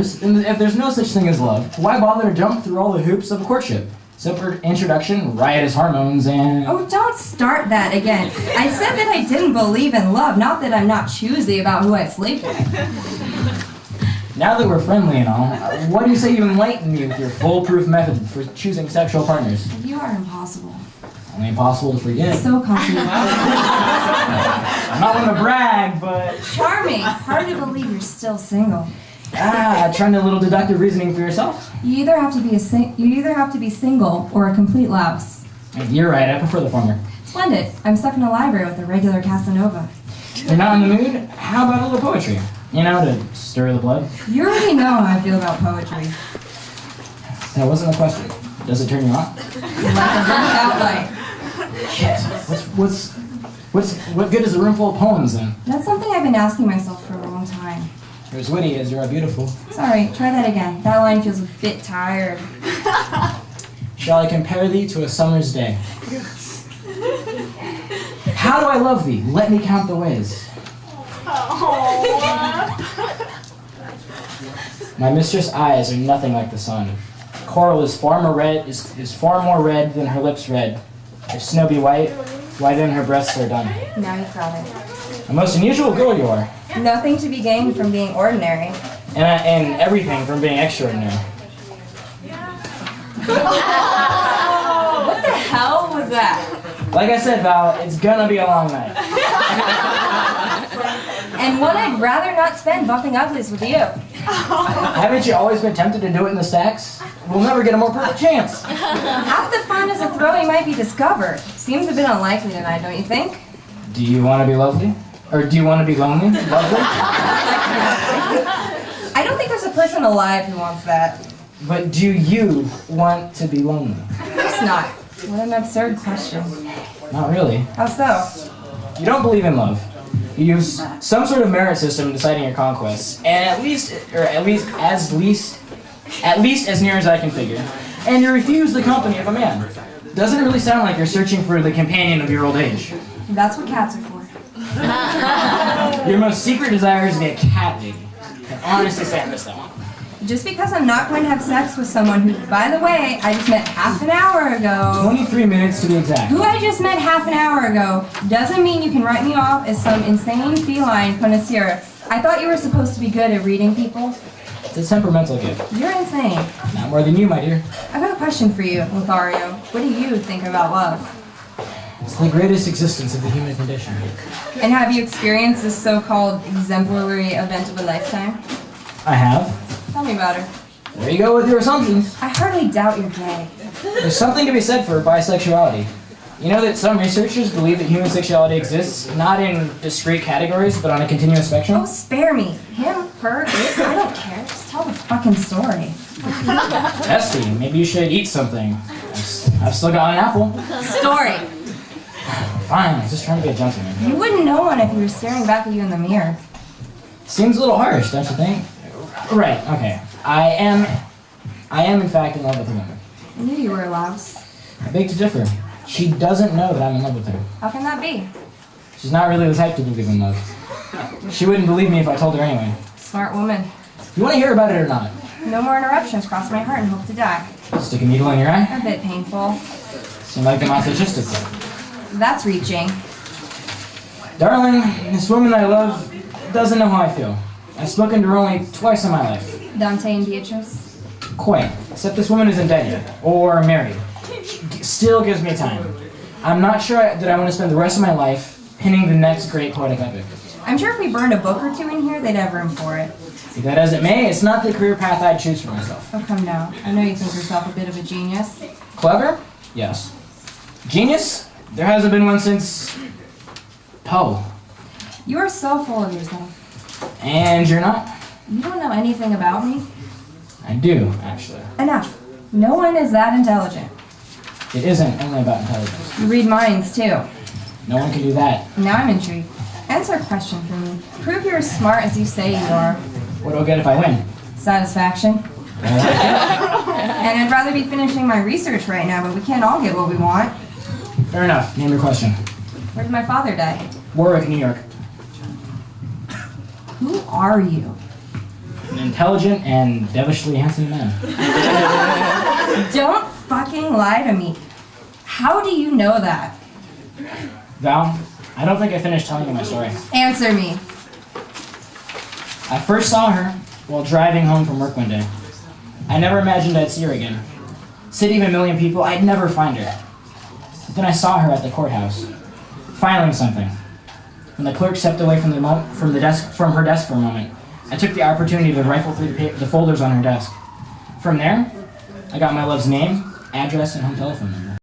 lovers, and if there's no such thing as love, why bother to jump through all the hoops of a courtship? Simple introduction, riotous hormones, and... Oh, don't start that again. I said that I didn't believe in love, not that I'm not choosy about who I sleep with. Now that we're friendly and all, what do you say you enlighten me with your foolproof method for choosing sexual partners? You are impossible. Only impossible to forget. So complicated. I'm not one to brag, but... Charming. Hard to believe you're still single. Trying a little deductive reasoning for yourself? You either have to be single or a complete louse. You're right, I prefer the former. Splendid. I'm stuck in a library with a regular Casanova. You're not in the mood? How about a little poetry? You know, to stir the blood? You already know how I feel about poetry. That wasn't a question. Does it turn you on? Like a burnt out light. Shit. What good is a room full of poems then? That's something I've been asking myself for a long time. You're as witty as you are beautiful. Sorry, try that again. That line feels a bit tired. Shall I compare thee to a summer's day? How do I love thee? Let me count the ways. My mistress' eyes are nothing like the sun. Coral is far more red than her lips red. If snow be white, why then her breasts are done. Now you've got it. A most unusual girl you are. Nothing to be gained from being ordinary. And everything from being extraordinary. What the hell was that? Like I said, Val, it's gonna be a long night. And one I'd rather not spend bumping uglies with you. Haven't you always been tempted to do it in the stacks? We'll never get a more perfect chance. Half the fun is a throwing might be discovered. Seems a bit unlikely tonight, don't you think? Do you want to be lovely? Or do you want to be lonely? Lovely? I don't think there's a person alive who wants that. But do you want to be lonely? Of course not. What an absurd question. Not really. How so? You don't believe in love. You use some sort of merit system in deciding your conquests, and at least as near as I can figure. And you refuse the company of a man. Doesn't really sound like you're searching for the companion of your old age. That's what cats are for. Your most secret desire is to be a cat lady. And honestly say I missed that one. Just because I'm not going to have sex with someone who, by the way, I just met half an hour ago. 23 minutes to be exact. Who I just met half an hour ago doesn't mean you can write me off as some insane feline connoisseur. I thought you were supposed to be good at reading people. It's a temperamental gift. You're insane. Not more than you, my dear. I've got a question for you, Lothario. What do you think about love? It's the greatest existence of the human condition. And have you experienced this so-called exemplary event of a lifetime? I have. Tell me about her. There you go with your assumptions. I hardly doubt you're gay. There's something to be said for bisexuality. You know that some researchers believe that human sexuality exists not in discrete categories, but on a continuous spectrum? Oh, spare me. Him, her, it, I don't care. Just tell the fucking story. Testy, maybe you should eat something. I've still got an apple. Story. Fine, I was just trying to be a gentleman. You wouldn't know one if you were staring back at you in the mirror. Seems a little harsh, don't you think? Right, okay. I am in fact in love with a woman. I knew you were a louse. I beg to differ. She doesn't know that I'm in love with her. How can that be? She's not really the type to believe in love. She wouldn't believe me if I told her anyway. Smart woman. You want to hear about it or not? No more interruptions. Cross my heart and hope to die. Stick a needle in your eye? A bit painful. Seem like the masochistic type. That's reaching. Darling, this woman I love doesn't know how I feel. I've spoken to her only twice in my life. Dante and Beatrice? Quite. Except this woman isn't dead yet. Or married. She still gives me time. I'm not sure that I want to spend the rest of my life pinning the next great poetic epic. I'm sure if we burned a book or two in here, they'd have room for it. Be that as it may, it's not the career path I'd choose for myself. Oh, come now. I know you think yourself a bit of a genius. Clever? Yes. Genius? There hasn't been one since... Poe. You are so full of yourself. And you're not? You don't know anything about me? I do, actually. Enough. No one is that intelligent. It isn't only about intelligence. You read minds, too. No one can do that. Now I'm intrigued. Answer a question for me. Prove you're as smart as you say you are. What do I get if I win? Satisfaction. And I'd rather be finishing my research right now, but we can't all get what we want. Fair enough. Name your question. Where did my father die? Warwick, New York. Who are you? An intelligent and devilishly handsome man. Don't fucking lie to me. How do you know that? Val, I don't think I finished telling you my story. Answer me. I first saw her while driving home from work one day. I never imagined I'd see her again. City of a million people, I'd never find her. But then I saw her at the courthouse, filing something. When the clerk stepped away from her desk for a moment, I took the opportunity to rifle through the folders on her desk. From there, I got my love's name, address, and home telephone number.